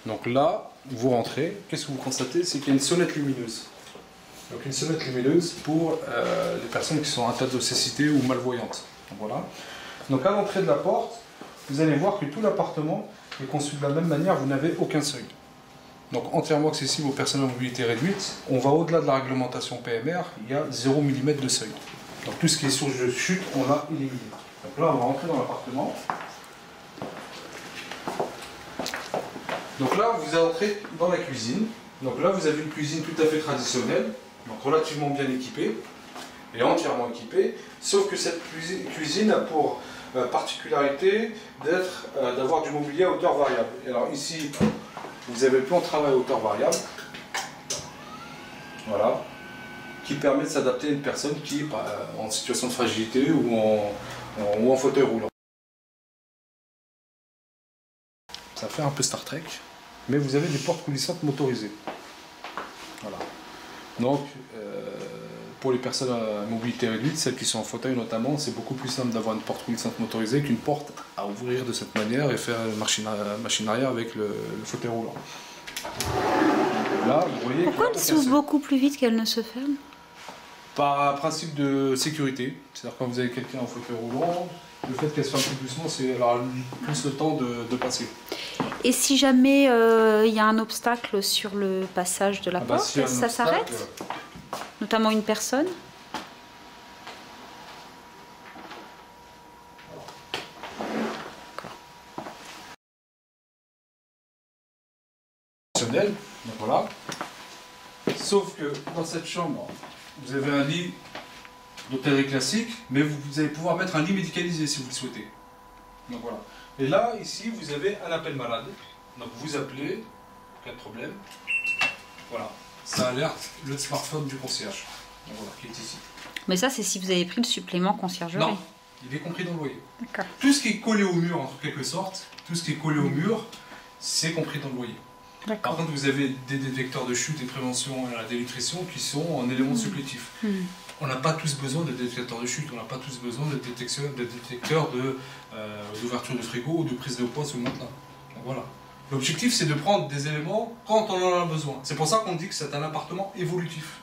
Donc là, vous rentrez, qu'est-ce que vous constatez? C'est qu'il y a une sonnette lumineuse. Donc une sonnette lumineuse pour les personnes qui sont atteintes de cécité ou malvoyantes. Donc, voilà. Donc à l'entrée de la porte, vous allez voir que tout l'appartement est conçu de la même manière, vous n'avez aucun seuil. Donc entièrement accessible aux personnes à mobilité réduite. On va au-delà de la réglementation PMR, il y a 0 mm de seuil. Donc tout ce qui est source de chute, on l'a éliminé. Donc là, on va rentrer dans l'appartement. Donc là, vous entrez dans la cuisine. Donc là, vous avez une cuisine tout à fait traditionnelle, donc relativement bien équipée, et entièrement équipée, sauf que cette cuisine a pour particularité d'avoir du mobilier à hauteur variable. Et alors ici, vous avez le plan de travail à hauteur variable, voilà, qui permet de s'adapter à une personne qui est en situation de fragilité ou en fauteuil roulant. Ça fait un peu Star Trek, mais vous avez des portes coulissantes motorisées. Voilà. Donc, pour les personnes à mobilité réduite, celles qui sont en fauteuil notamment, c'est beaucoup plus simple d'avoir une porte coulissante motorisée qu'une porte à ouvrir de cette manière et faire machine arrière avec le fauteuil roulant. Là, vous voyez. Pourquoi elle s'ouvre beaucoup plus vite qu'elle ne se ferme? Par principe de sécurité. C'est-à-dire quand vous avez quelqu'un en fauteuil roulant, le fait qu'elle se ferme plus doucement, c'est plus le temps de passer. Et si jamais il y a un obstacle sur le passage de la porte, si ça s'arrête? Notamment une personne? Donc voilà. Sauf que dans cette chambre, vous avez un lit d'hôtellerie classique, mais vous allez pouvoir mettre un lit médicalisé si vous le souhaitez. Donc voilà. Et là, ici, vous avez un appel malade. Donc vous appelez, pas de problème. Voilà. Ça alerte le smartphone du concierge. Donc voilà, qui est ici. Mais ça, c'est si vous avez pris le supplément conciergerie. Non, il est compris dans le loyer. D'accord. Tout ce qui est collé au mur, en quelque sorte, tout ce qui est collé au mur, c'est compris dans le loyer. Par contre, vous avez des détecteurs de chute et prévention à la dénutrition qui sont un élément supplétif. On n'a pas tous besoin de détecteurs de chute, on n'a pas tous besoin de détecteurs d'ouverture de frigo ou de prise de poids sous le matelas. Donc voilà. L'objectif, c'est de prendre des éléments quand on en a besoin. C'est pour ça qu'on dit que c'est un appartement évolutif.